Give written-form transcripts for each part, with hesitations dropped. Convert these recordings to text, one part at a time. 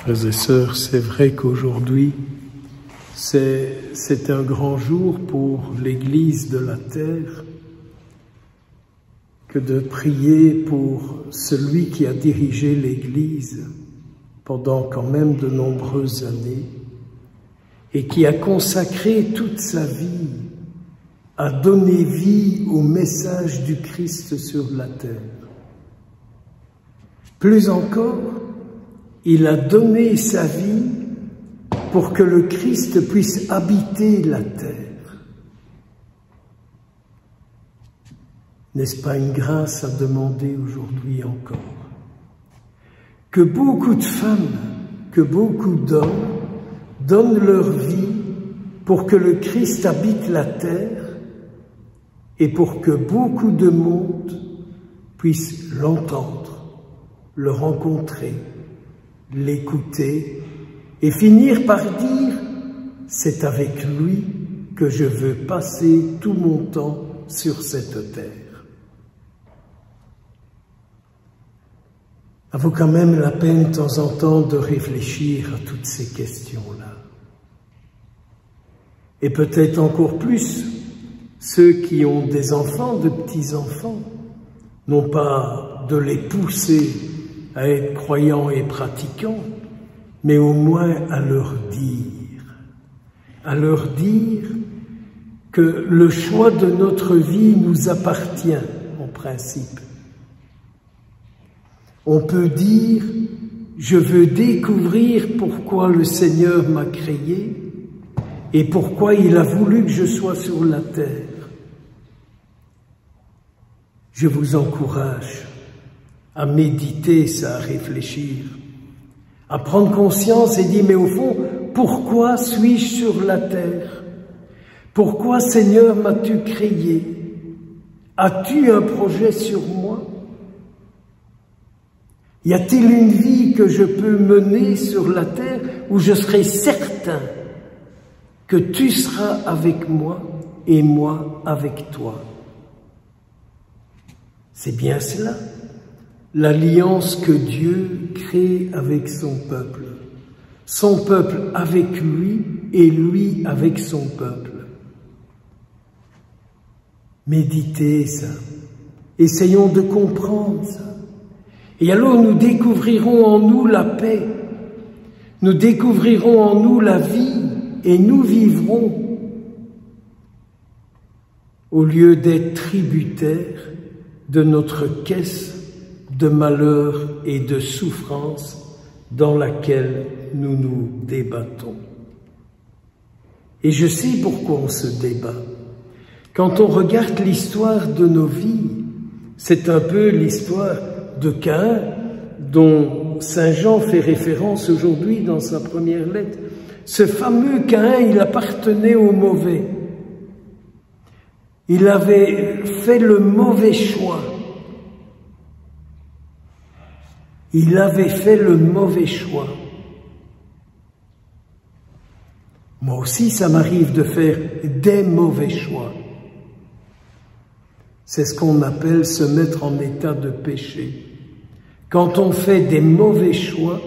Frères et sœurs, c'est vrai qu'aujourd'hui, c'est un grand jour pour l'Église de la terre que de prier pour celui qui a dirigé l'Église pendant quand même de nombreuses années et qui a consacré toute sa vie à donner vie au message du Christ sur la terre. Plus encore, il a donné sa vie pour que le Christ puisse habiter la terre. N'est-ce pas une grâce à demander aujourd'hui encore? Que beaucoup de femmes, que beaucoup d'hommes donnent leur vie pour que le Christ habite la terre et pour que beaucoup de monde puisse l'entendre, le rencontrer, l'écouter et finir par dire « c'est avec lui que je veux passer tout mon temps sur cette terre ». Ça vaut quand même la peine de temps en temps de réfléchir à toutes ces questions-là. Et peut-être encore plus, ceux qui ont des enfants, de petits-enfants, non pas de les pousser à être croyants et pratiquants, mais au moins à leur dire que le choix de notre vie nous appartient en principe. On peut dire « je veux découvrir pourquoi le Seigneur m'a créé et pourquoi il a voulu que je sois sur la terre ». Je vous encourage à méditer ça, à réfléchir, à prendre conscience et dire, mais au fond, pourquoi suis-je sur la terre? Pourquoi, Seigneur, m'as-tu créé? As-tu un projet sur moi? Y a-t-il une vie que je peux mener sur la terre où je serai certain que tu seras avec moi et moi avec toi? C'est bien cela. L'alliance que Dieu crée avec son peuple avec lui et lui avec son peuple. Méditez ça, essayons de comprendre ça. Et alors nous découvrirons en nous la paix, nous découvrirons en nous la vie et nous vivrons au lieu d'être tributaires de notre caisse de malheur et de souffrance dans laquelle nous nous débattons. Et je sais pourquoi on se débat. Quand on regarde l'histoire de nos vies, c'est un peu l'histoire de Caïn, dont Saint Jean fait référence aujourd'hui dans sa première lettre. Ce fameux Caïn, il appartenait au mauvais. Il avait fait le mauvais choix. Il avait fait le mauvais choix. Moi aussi, ça m'arrive de faire des mauvais choix. C'est ce qu'on appelle se mettre en état de péché. Quand on fait des mauvais choix,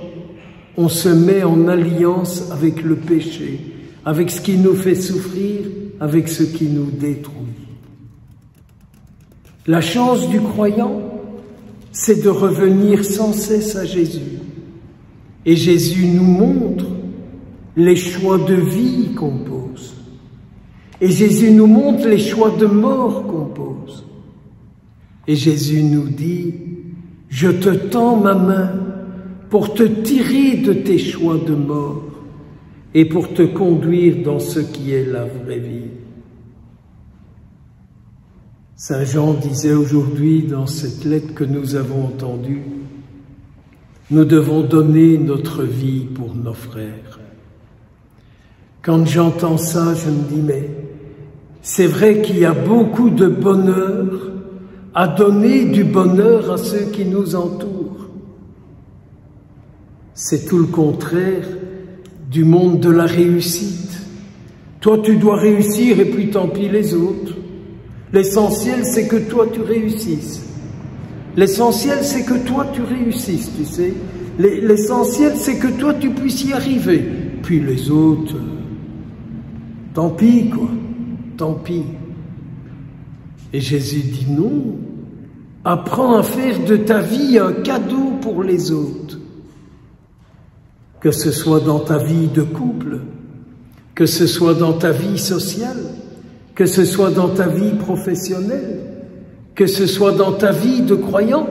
on se met en alliance avec le péché, avec ce qui nous fait souffrir, avec ce qui nous détruit. La chance du croyant, c'est de revenir sans cesse à Jésus. Et Jésus nous montre les choix de vie qu'on pose. Et Jésus nous montre les choix de mort qu'on pose. Et Jésus nous dit, je te tends ma main pour te tirer de tes choix de mort et pour te conduire dans ce qui est la vraie vie. Saint Jean disait aujourd'hui dans cette lettre que nous avons entendue, nous devons donner notre vie pour nos frères. Quand j'entends ça, je me dis, mais c'est vrai qu'il y a beaucoup de bonheur à donner du bonheur à ceux qui nous entourent. C'est tout le contraire du monde de la réussite. Toi, tu dois réussir et puis tant pis les autres. L'essentiel, c'est que toi, tu réussisses. L'essentiel, c'est que toi, tu réussisses, tu sais. L'essentiel, c'est que toi, tu puisses y arriver. Puis les autres, tant pis, quoi. Tant pis. Et Jésus dit non. Apprends à faire de ta vie un cadeau pour les autres. Que ce soit dans ta vie de couple, que ce soit dans ta vie sociale, que ce soit dans ta vie professionnelle, que ce soit dans ta vie de croyant,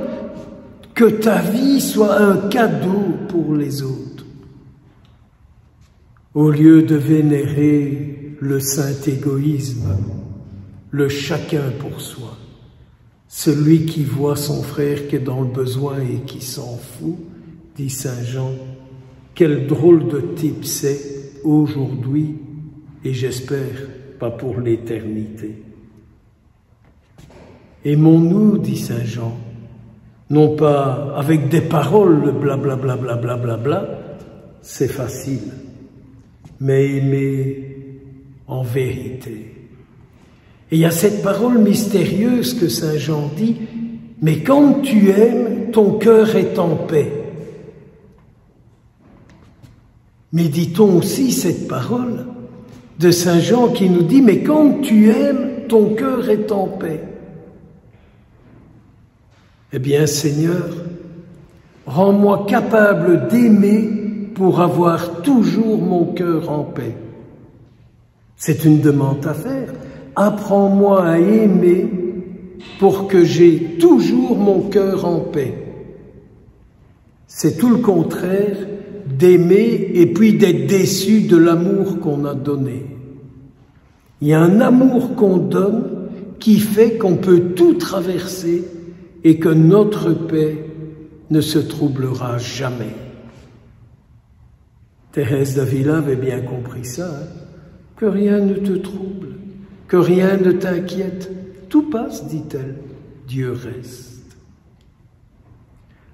que ta vie soit un cadeau pour les autres. Au lieu de vénérer le saint égoïsme, le chacun pour soi, celui qui voit son frère qui est dans le besoin et qui s'en fout, dit saint Jean, quel drôle de type c'est aujourd'hui et j'espère pas pour l'éternité. Aimons-nous, dit saint Jean, non pas avec des paroles blablabla, bla, bla, bla, bla, c'est facile, mais aimer en vérité. Et il y a cette parole mystérieuse que saint Jean dit, mais quand tu aimes, ton cœur est en paix. Méditons aussi cette parole de saint Jean qui nous dit, mais quand tu aimes, ton cœur est en paix. Eh bien, Seigneur, rends-moi capable d'aimer pour avoir toujours mon cœur en paix. C'est une demande à faire. Apprends-moi à aimer pour que j'ai toujours mon cœur en paix. C'est tout le contraire d'aimer et puis d'être déçu de l'amour qu'on a donné. Il y a un amour qu'on donne qui fait qu'on peut tout traverser et que notre paix ne se troublera jamais. Thérèse d'Avila avait bien compris ça, hein, que rien ne te trouble, que rien ne t'inquiète. Tout passe, dit-elle, Dieu reste.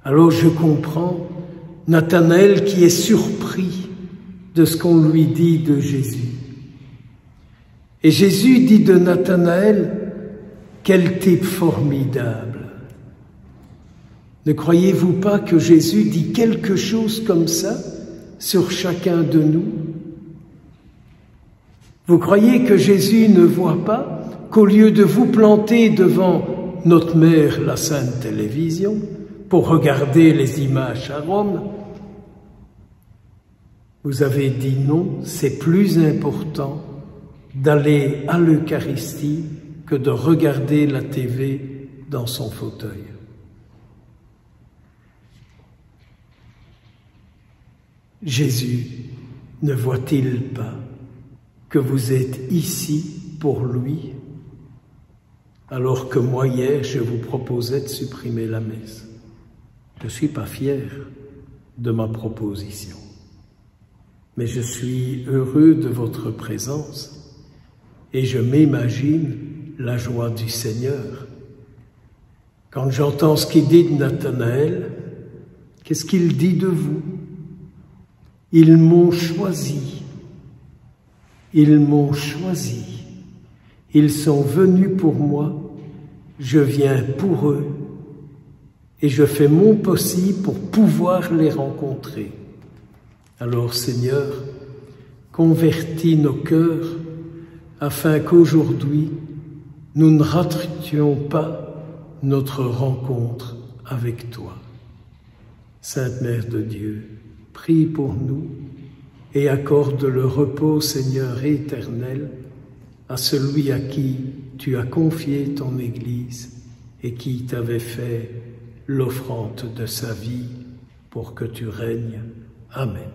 Alors je comprends Nathanaël qui est surpris de ce qu'on lui dit de Jésus. Et Jésus dit de Nathanaël, quel type formidable. Ne croyez-vous pas que Jésus dit quelque chose comme ça sur chacun de nous? Vous croyez que Jésus ne voit pas qu'au lieu de vous planter devant notre mère, la Sainte Télévision, pour regarder les images à Rome, vous avez dit non, c'est plus important d'aller à l'Eucharistie que de regarder la TV dans son fauteuil. Jésus ne voit-il pas que vous êtes ici pour lui, alors que moi hier je vous proposais de supprimer la messe? Je ne suis pas fier de ma proposition, mais je suis heureux de votre présence et je m'imagine la joie du Seigneur. Quand j'entends ce qu'il dit de Nathanaël, qu'est-ce qu'il dit de vous? Ils m'ont choisi, ils m'ont choisi, ils sont venus pour moi, je viens pour eux et je fais mon possible pour pouvoir les rencontrer. Alors Seigneur, convertis nos cœurs afin qu'aujourd'hui nous ne rations pas notre rencontre avec toi. Sainte Mère de Dieu, prie pour nous et accorde le repos, Seigneur éternel, à celui à qui tu as confié ton Église et qui t'avait fait l'offrande de sa vie pour que tu règnes. Amen.